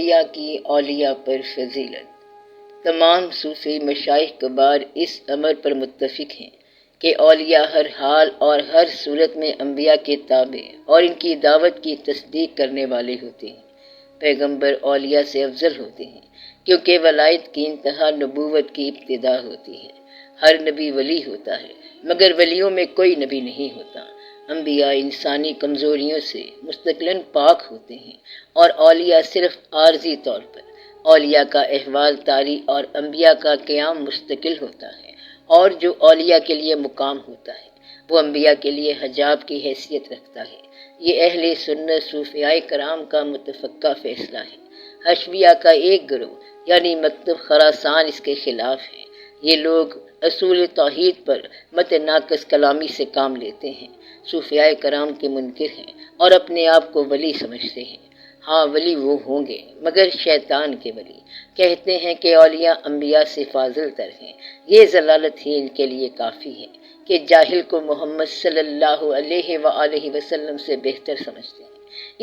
اولیاء کی اولیاء پر فضیلت۔ تمام صوفی مشائخ کبار اس امر پر متفق ہیں کہ اولیاء ہر حال اور ہر صورت میں انبیاء کے تابع اور ان کی دعوت کی تصدیق کرنے والے ہوتے ہیں۔ پیغمبر اولیاء سے افضل ہوتے ہیں کیونکہ ولایت کی انتہا نبوت کی ابتدا ہوتی ہے۔ ہر نبی ولی ہوتا ہے مگر ولیوں میں کوئی نبی نہیں ہوتا۔ انبیاء انسانی کمزوریوں سے مستقلاً پاک ہوتے ہیں اور اولیاء صرف عارضی طور پر۔ اولیاء کا احوال طاری اور انبیاء کا قیام مستقل ہوتا ہے، اور جو اولیاء کے لیے مقام ہوتا ہے وہ انبیاء کے لیے حجاب کی حیثیت رکھتا ہے۔ یہ اہل سنت صوفیاء کرام کا متفقہ فیصلہ ہے۔ حشویہ کا ایک گروہ یعنی مکتب خراسان اس کے خلاف ہے۔ یہ لوگ اصول توحید پر متناقض کلامی سے کام لیتے ہیں، صوفیاء کرام کے منکر ہیں اور اپنے آپ کو ولی سمجھتے ہیں۔ ہاں ولی وہ ہوں گے مگر شیطان کے ولی۔ کہتے ہیں کہ اولیاء انبیاء سے فاضل تر ہیں۔ یہ ضلالت ہی ان کے لیے کافی ہے کہ جاہل کو محمد صلی اللہ علیہ وآلہ وسلم سے بہتر سمجھتے ہیں۔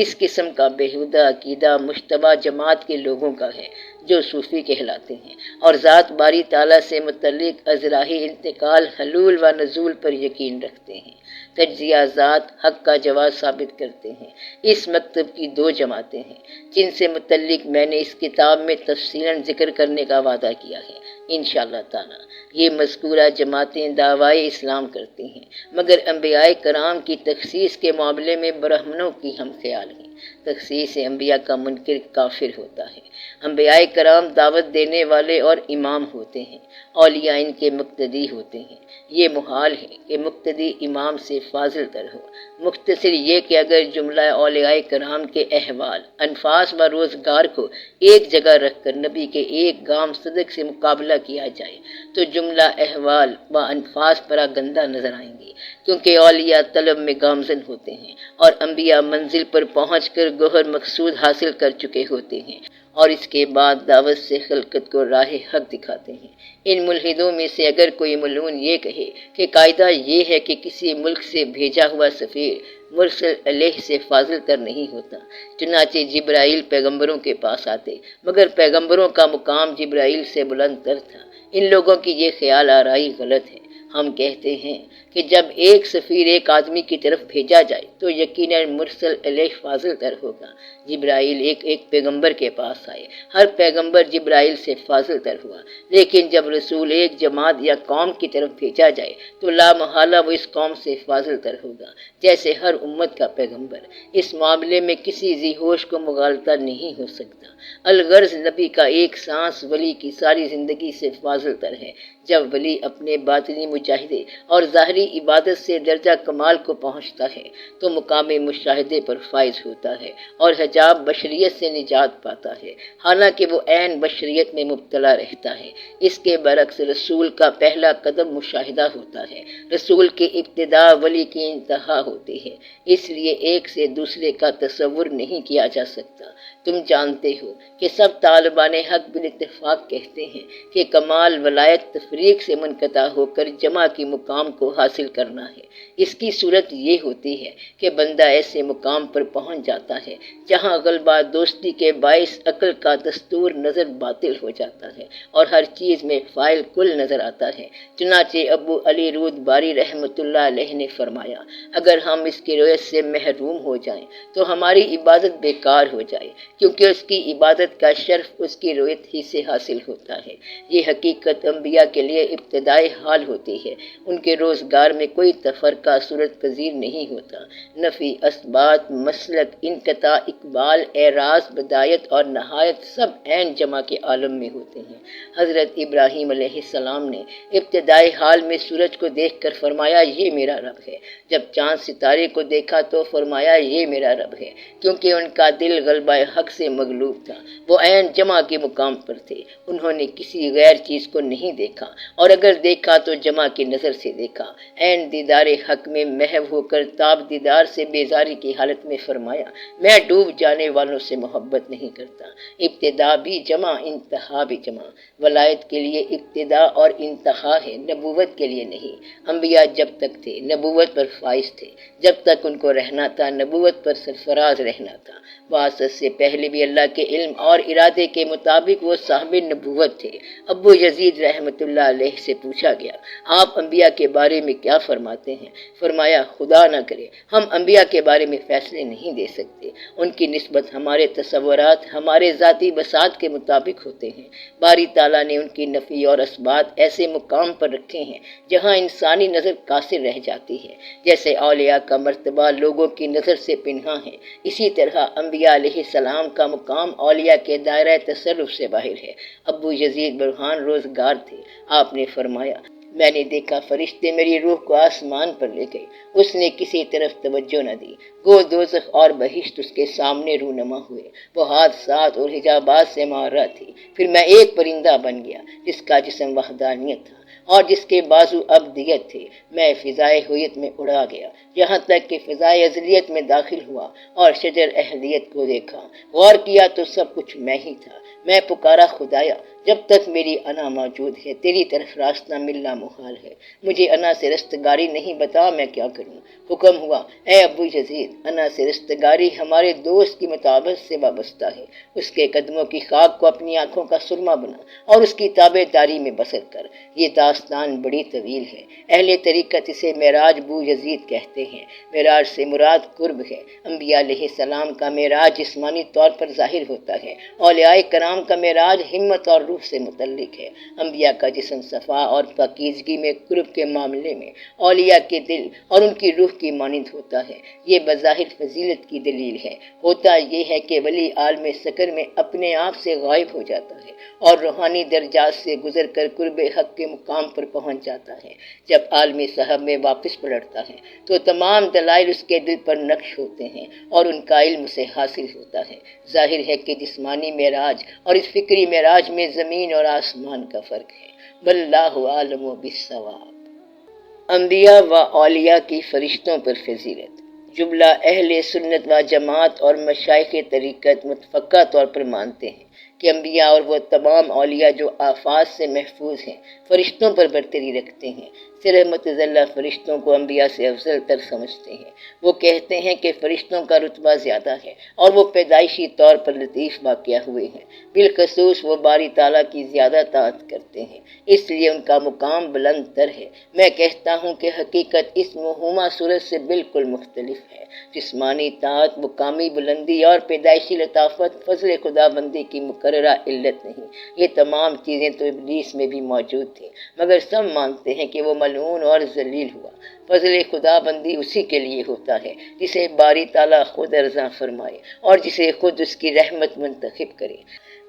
اس قسم کا بیہودہ عقیدہ مشتبہ جماعت کے لوگوں کا ہے جو صوفی کہلاتے ہیں اور ذات باری تعالیٰ سے متعلق ازراحی انتقال، حلول و نزول پر یقین رکھتے ہیں۔ تجزیہ ذات حق کا جواز ثابت کرتے ہیں۔ اس مکتب کی دو جماعتیں ہیں جن سے متعلق میں نے اس کتاب میں تفصیلاً ذکر کرنے کا وعدہ کیا ہے انشاءاللہ تعالی۔ یہ مذکورہ جماعتیں دعوی اسلام کرتی ہیں مگر انبیاء کرام کی تخصیص کے معاملے میں برہمنوں کی ہم خیال ہیں۔ تخصیص انبیاء کا منکر کافر ہوتا ہے۔ انبیاء کرام دعوت دینے والے اور امام ہوتے ہیں، اولیاء ان کے مقتدی ہوتے ہیں۔ یہ محال ہے کہ مقتدی امام سے فاضل تر ہو۔ مختصر یہ کہ اگر جملہ اولیاء کرام کے احوال، انفاس و روزگار کو ایک جگہ رکھ کر نبی کے ایک گام صدق سے مقابلہ کیا جائے تو جملہ احوال و انفاس پراگندہ نظر آئیں گے، کیونکہ اولیاء طلب میں گامزن ہوتے ہیں اور انبیاء منزل پر پہنچ کر گوہر مقصود حاصل کر چکے ہوتے ہیں اور اس کے بعد دعوت سے خلقت کو راہ حق دکھاتے ہیں۔ ان ملحدوں میں سے اگر کوئی ملعون یہ کہے کہ قاعدہ یہ ہے کہ کسی ملک سے بھیجا ہوا سفیر مرسل علیہ سے فاضل تر نہیں ہوتا، چنانچہ جبرائیل پیغمبروں کے پاس آتے مگر پیغمبروں کا مقام جبرائیل سے بلند تر تھا، ان لوگوں کی یہ خیال آرائی غلط ہے۔ ہم کہتے ہیں کہ جب ایک سفیر ایک آدمی کی طرف بھیجا جائے تو یقیناً مرسل علیہ فاضل تر ہوگا۔ جبرائیل ایک پیغمبر کے پاس آئے، ہر پیغمبر جبرائیل سے فاضل تر ہوا، لیکن جب رسول ایک جماعت یا قوم کی طرف بھیجا جائے تو لا محالہ وہ اس قوم سے فاضل تر ہوگا، جیسے ہر امت کا پیغمبر۔ اس معاملے میں کسی ذی ہوش کو مغالطہ نہیں ہو سکتا۔ الغرض نبی کا ایک سانس ولی کی ساری زندگی سے فاضل تر ہے۔ جب ولی اپنے باطنی مجاہدے اور ظاہری عبادت سے درجہ کمال کو پہنچتا ہے تو مقام مشاہدے پر فائز ہوتا ہے اور حجاب بشریت سے نجات پاتا ہے، حالانکہ وہ عین بشریت میں مبتلا رہتا ہے۔ اس کے برعکس رسول کا پہلا قدم مشاہدہ ہوتا ہے، رسول کی ابتدا ولی کی انتہا ہوتی ہے، اس لیے ایک سے دوسرے کا تصور نہیں کیا جا سکتا۔ تم جانتے ہو کہ سب طالبان حق بالاتفاق کہتے ہیں کہ کمال ولایت تفریق سے منقطع ہو کر جمع کی مقام کو حاصل کرنا ہے۔ اس کی صورت یہ ہوتی ہے کہ بندہ ایسے مقام پر پہنچ جاتا ہے جہاں غلبہ دوستی کے باعث عقل کا دستور نظر باطل ہو جاتا ہے اور ہر چیز میں فاعل کل نظر آتا ہے۔ چنانچہ ابو علی رود باری رحمۃ اللہ علیہ نے فرمایا، اگر ہم اس کی رویت سے محروم ہو جائیں تو ہماری عبادت بیکار ہو جائے، کیونکہ اس کی عبادت کا شرف اس کی رویت ہی سے حاصل ہوتا ہے۔ یہ حقیقت انبیاء کے لیے ابتدائی حال ہوتی ہے، ان کے روزگار میں کوئی تفرقہ صورت پذیر نہیں ہوتا۔ نفی، اثبات، مسلک، انقطاع، اقبال، اعراض، بدایت اور نہایت سب عین جمع کے عالم میں ہوتے ہیں۔ حضرت ابراہیم علیہ السلام نے ابتدائی حال میں سورج کو دیکھ کر فرمایا یہ میرا رب ہے، جب چاند ستارے کو دیکھا تو فرمایا یہ میرا رب ہے، کیونکہ ان کا دل غلبہ حق سے مغلوب تھا، وہ عین جمع کے مقام پر تھے، انہوں نے کسی غیر چیز کو نہیں دیکھا اور اگر دیکھا تو جمع کی نظر سے دیکھا، عین دیدار حق میں محو ہو کر تاب دیدار سے بیزاری کی حالت میں فرمایا، میں ڈوب جانے والوں سے محبت نہیں کرتا۔ ابتدا بھی جمع، انتہا بھی جمع۔ ولایت کے لیے ابتدا اور انتہا ہے، نبوت کے لیے نہیں۔ انبیاء جب تک تھے نبوت پر فائز تھے، جب تک ان کو رہنا تھا نبوت پر سرفراز رہنا تھا۔ بعثت سے پہلے بھی اللہ کے علم اور ارادے کے مطابق وہ صاحب نبوت تھے۔ ابو یزید رحمۃ اللہ علیہ سے پوچھا گیا، آپ انبیاء کے بارے میں کیا فرماتے ہیں؟ فرمایا، خدا نہ کرے ہم انبیاء کے بارے میں فیصلے نہیں دے سکتے، ان کی نسبت ہمارے تصورات ہمارے ذاتی بساط کے مطابق ہوتے ہیں۔ باری تعالیٰ نے ان کی نفی اور اثبات ایسے مقام پر رکھے ہیں جہاں انسانی نظر قاصر رہ جاتی ہے۔ جیسے اولیاء کا مرتبہ لوگوں کی نظر سے پنہاں ہے، اسی طرح انبیاء علیہ السلام کا مقام اولیاء کے دائرہ تصرف سے باہر ہے۔ ابو یزید برہان روزگار تھے، آپ نے فرمایا، میں نے دیکھا فرشتے میری روح کو آسمان پر لے گئے، اس نے کسی طرف توجہ نہ دی، گو دوزخ اور بہشت اس کے سامنے رونما ہوئے، وہ حادثات اور حجابات سے مارا تھی۔ پھر میں ایک پرندہ بن گیا جس کا جسم وحدانیت تھا اور جس کے بازو ابدیت تھے، میں فضائے ہویت میں اڑا گیا، یہاں تک کہ فضائے ازلیت میں داخل ہوا اور شجر اہلیت کو دیکھا، غور کیا تو سب کچھ میں ہی تھا۔ میں پکارا، خدایا جب تک میری انا موجود ہے تیری طرف راستہ ملنا محال ہے، مجھے انا سے رستگاری نہیں، بتا میں کیا کروں؟ حکم ہوا، اے ابو یزید، انا سے رستگاری ہمارے دوست کی مطابقت سے وابستہ ہے، اس کے قدموں کی خاک کو اپنی آنکھوں کا سرما بنا اور اس کی تابع داری میں بسر کر۔ یہ داستان بڑی طویل ہے، اہل طریقت اسے معراج بو یزید کہتے ہیں۔ معراج سے مراد قرب ہے۔ انبیاء علیہ السلام کا معراج جسمانی طور پر ظاہر ہوتا ہے، اولیاء کرام کا معراج ہمت اور روح سے متعلق ہے۔ انبیاء کا جسم صفا اور پاکیزگی میں قرب کے معاملے میں اولیاء کے دل اور ان کی روح کی مانند ہوتا ہے۔ یہ بظاہر فضیلت کی دلیل ہے۔ ہوتا یہ ہے کہ ولی عالم سکر میں اپنے آپ سے غائب ہو جاتا ہے اور روحانی درجات سے گزر کر قرب حق کے مقام پر پہنچ جاتا ہے۔ جب عالم صاحب میں واپس پلٹتا ہے تو تمام دلائل اس کے دل پر نقش ہوتے ہیں اور ان کا علم اسے حاصل ہوتا ہے۔ ظاہر ہے کہ جسمانی معراج اور اس فکری معراج میں زمین اور آسمان کا فرق ہے۔ واللہ عالم بالصواب۔ انبیاء و اولیاء کی فرشتوں پر فضیلت۔ جملہ اہل سنت و جماعت اور مشائخ طریقت متفقہ طور پر مانتے ہیں کہ انبیاء اور وہ تمام اولیاء جو آفات سے محفوظ ہیں فرشتوں پر برتری رکھتے ہیں۔ صرف متزلہ فرشتوں کو انبیاء سے افضل تر سمجھتے ہیں۔ وہ کہتے ہیں کہ فرشتوں کا رتبہ زیادہ ہے اور وہ پیدائشی طور پر لطیف واقع ہوئے ہیں، بالخصوص وہ باری تعالیٰ کی زیادہ طاعت کرتے ہیں، اس لیے ان کا مقام بلند تر ہے۔ میں کہتا ہوں کہ حقیقت اس موہومہ صورت سے بالکل مختلف ہے۔ جسمانی طاعت مقامی بلندی اور پیدائشی لطافت فضل خدا بندی کی مقررہ علت نہیں۔ یہ تمام چیزیں تو ابلیس میں بھی موجود تھیں، مگر سب مانتے ہیں کہ وہ ملعون اور ذلیل ہوا۔ فضل خدا بندی اسی کے لیے ہوتا ہے جسے باری تعالیٰ خود ارزاں فرمائے اور جسے خود اس کی رحمت منتخب کرے۔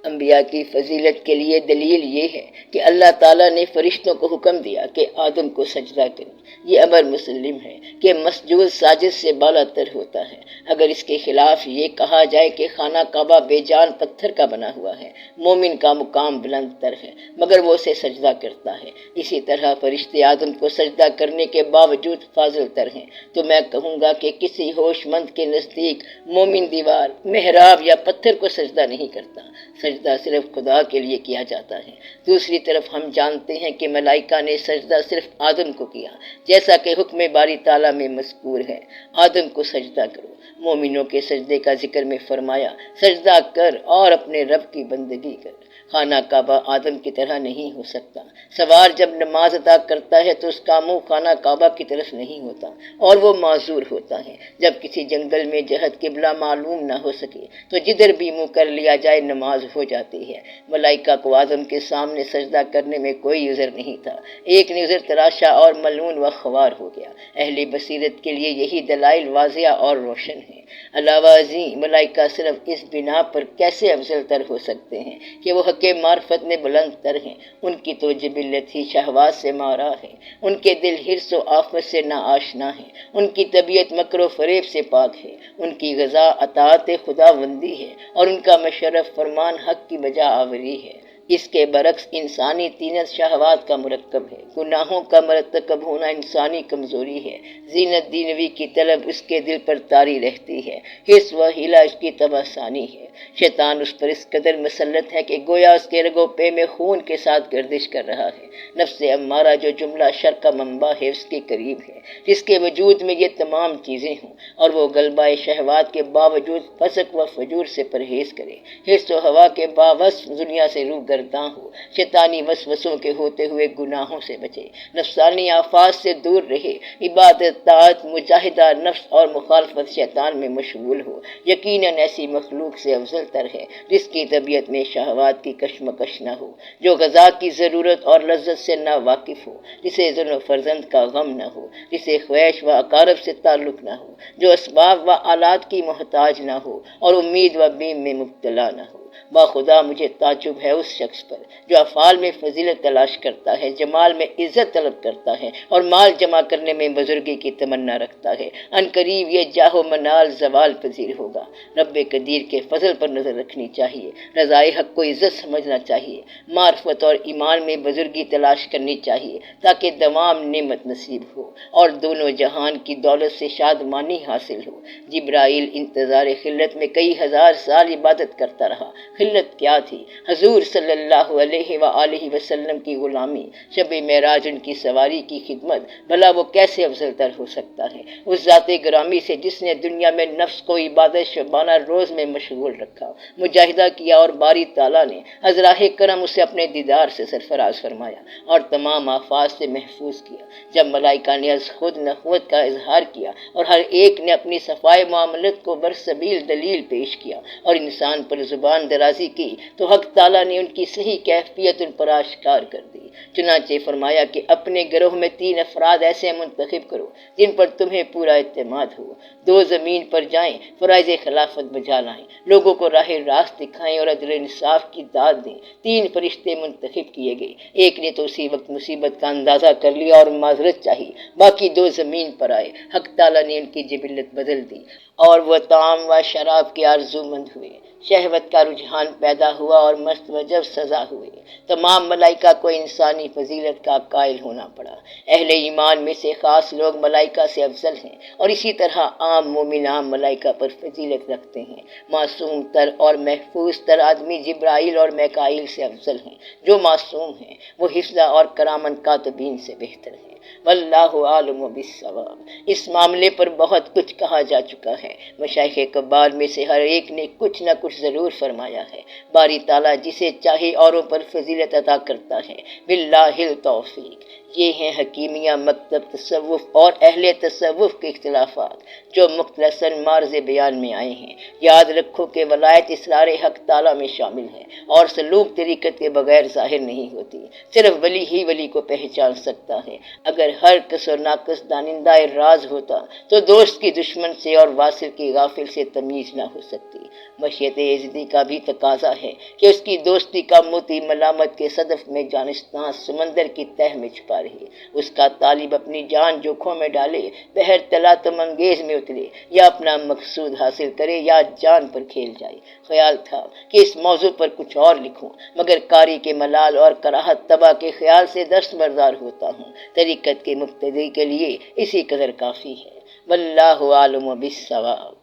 انبیاء کی فضیلت کے لیے دلیل یہ ہے کہ اللہ تعالیٰ نے فرشتوں کو حکم دیا کہ آدم کو سجدہ کریں۔ یہ امر مسلم ہے کہ مسجود ساجد سے بالا تر ہوتا ہے۔ اگر اس کے خلاف یہ کہا جائے کہ خانہ کعبہ بے جان پتھر کا بنا ہوا ہے، مومن کا مقام بلند تر ہے مگر وہ اسے سجدہ کرتا ہے، اسی طرح فرشتے آدم کو سجدہ کرنے کے باوجود فاضل تر ہیں، تو میں کہوں گا کہ کسی ہوش مند کے نزدیک مومن دیوار، محراب یا پتھر کو سجدہ نہیں کرتا، سجدہ صرف خدا کے لیے کیا جاتا ہے۔ دوسری طرف ہم جانتے ہیں کہ ملائکہ نے سجدہ صرف آدم کو کیا، جیسا کہ حکم باری تعالیٰ میں مذکور ہے، آدم کو سجدہ کرو۔ مومنوں کے سجدے کا ذکر میں فرمایا، سجدہ کر اور اپنے رب کی بندگی کر۔ خانہ کعبہ آدم کی طرح نہیں ہو سکتا۔ سوار جب نماز ادا کرتا ہے تو اس کا منہ خانہ کعبہ کی طرف نہیں ہوتا اور وہ معذور ہوتا ہے۔ جب کسی جنگل میں جہت قبلہ معلوم نہ ہو سکے تو جدھر بھی منہ کر لیا جائے نماز ہو جاتی ہے۔ ملائکہ کو آدم کے سامنے سجدہ کرنے میں کوئی عذر نہیں تھا، ایک نے عذر تراشا اور ملعون و خوار ہو گیا۔ اہل بصیرت کے لیے یہی دلائل واضح اور روشن ہیں۔ علاوہ ازیں ملائکہ صرف اس بنا پر کیسے افضل تر ہو سکتے ہیں کہ وہ حق معرفت میں بلند تر ہیں، ان کی تو جبلت ہی شہوات سے مارا ہے، ان کے دل حرص و آفت سے نا آشنا ہے، ان کی طبیعت مکر و فریب سے پاک ہے، ان کی غذا اطاعت خدا بندی ہے اور ان کا مشرف فرمان حق کی بجا آوری ہے۔ اس کے برعکس انسانی طینت شہوات کا مرکب ہے۔ گناہوں کا مرتکب ہونا انسانی کمزوری ہے۔ زینت دنیاوی کی طلب اس کے دل پر طاری رہتی ہے۔ حس و حیلہ اس کی تباہ ثانی ہے۔ شیطان اس پر اس قدر مسلط ہے کہ گویا اس کے رگو پے میں خون کے ساتھ گردش کر رہا ہے۔ نفس امارہ جو جملہ شر کا منبع ہے اس کے قریب ہے، جس کے وجود میں یہ تمام چیزیں ہوں اور وہ غلبہ شہوات کے باوجود فسق و فجور سے پرہیز کرے، حس و ہوا کے باوصف دنیا سے روح گرداں ہو، شیطانی وسوسوں کے ہوتے ہوئے گناہوں سے بچے، نفسانی آفات سے دور رہے، عبادت، طاعت، مجاہدہ نفس اور مخالفت شیطان میں مشغول ہو۔ یقیناً ایسی مخلوق سے افضل تر ہے جس کی طبیعت میں شہوات کی کشمکش نہ ہو، جو غذا کی ضرورت اور لذت سے نا واقف ہو، جسے ظلم و فرزند کا غم نہ ہو، جسے خواہش و اقارب سے تعلق نہ ہو، جو اسباب و آلات کی محتاج نہ ہو اور امید و بیم میں مبتلا نہ ہو۔ باخدا مجھے تعجب ہے اس شخص پر جو افعال میں فضیلت تلاش کرتا ہے، جمال میں عزت طلب کرتا ہے اور مال جمع کرنے میں بزرگی کی تمنا رکھتا ہے۔ ان قریب یہ جاہ و منال زوال پذیر ہوگا۔ رب قدیر کے فضل پر نظر رکھنی چاہیے، رضائے حق کو عزت سمجھنا چاہیے، معرفت اور ایمان میں بزرگی تلاش کرنی چاہیے تاکہ دوام نعمت نصیب ہو اور دونوں جہان کی دولت سے شادمانی حاصل ہو۔ جبرائیل انتظار خلت میں کئی ہزار سال عبادت کرتا رہا۔ خلت کیا تھی؟ حضور صلی اللہ علیہ وآلہ وسلم کی غلامی، شب معراج ان کی سواری کی خدمت، بھلا وہ کیسے افضل تر ہو سکتا ہے اس ذات گرامی سے جس نے دنیا میں نفس کو عبادت شبانہ روز میں مشغول رکھا، مجاہدہ کیا اور باری تعالیٰ نے ازراہ کرم اسے اپنے دیدار سے سرفراز فرمایا اور تمام آفات سے محفوظ کیا۔ جب ملائکہ نے از خود نخوت کا اظہار کیا اور ہر ایک نے اپنی صفائے معاملت کو برسبیل دلیل پیش کیا اور انسان پر زبان درازی کی تو حق تعالیٰ نے ان کی صحیح کیفیت ان پر آشکار کر دی۔ چنانچہ فرمایا کہ اپنے گروہ میں 3 افراد ایسے منتخب کرو جن پر تمہیں پورا اعتماد ہو، 2 زمین پر جائیں، فرائض خلافت بجا لائیں، لوگوں کو راہ راست دکھائیں اور عدل انصاف کی داد دیں۔ 3 فرشتے منتخب کیے گئے، ایک نے تو اسی وقت مصیبت کا اندازہ کر لیا اور معذرت چاہی، باقی 2 زمین پر آئے۔ حق تعالیٰ نے ان کی جبلت بدل دی اور وہ طعام و شراب کے آرزو مند ہوئے، شہوت کا رجحان پیدا ہوا اور مست و جب سزا ہوئے۔ تمام ملائکہ کو انسانی فضیلت کا قائل ہونا پڑا۔ اہل ایمان میں سے خاص لوگ ملائکہ سے افضل ہیں اور اسی طرح عام مومن عام ملائکہ پر فضیلت رکھتے ہیں۔ معصوم تر اور محفوظ تر آدمی جبرائیل اور میکائیل سے افضل ہیں۔ جو معصوم ہیں وہ حفظہ اور کرامن کاتبین سے بہتر ہیں۔ واللہ عالم بالصواب۔ اس معاملے پر بہت کچھ کہا جا چکا ہے۔ مشائخ کبار میں سے ہر ایک نے کچھ نہ کچھ ضرور فرمایا ہے۔ باری تعالیٰ جسے چاہے اوروں پر فضیلت عطا کرتا ہے۔ باللہ التوفیق۔ یہ ہیں حکیمیہ مکتب تصوف اور اہل تصوف کے اختلافات جو مختصراً معرض بیان میں آئے ہیں۔ یاد رکھو کہ ولایت اسرار حق تعالیٰ میں شامل ہے اور سلوک طریقت کے بغیر ظاہر نہیں ہوتی۔ صرف ولی ہی ولی کو پہچان سکتا ہے۔ اگر ہر کس اور ناقص دانندہ راز ہوتا تو دوست کی دشمن سے اور واصل کی غافل سے تمیز نہ ہو سکتی۔ مشیت یزدی کا بھی تقاضا ہے کہ اس کی دوستی کا موتی ملامت کے صدف میں جانستاں سمندر کی تہ میں چھپا رہے، اس کا طالب اپنی جان جوکھوں میں ڈالے، بحر تلاطم انگیز میں اترے، یا اپنا مقصود حاصل کرے یا جان پر کھیل جائے۔ خیال تھا کہ اس موضوع پر کچھ اور لکھوں مگر قاری کے ملال اور کراہت طبع کے خیال سے دستبردار ہوتا ہوں۔ طریقت کے مقتدی کے لیے اسی قدر کافی ہے۔ واللہ عالم بالصواب۔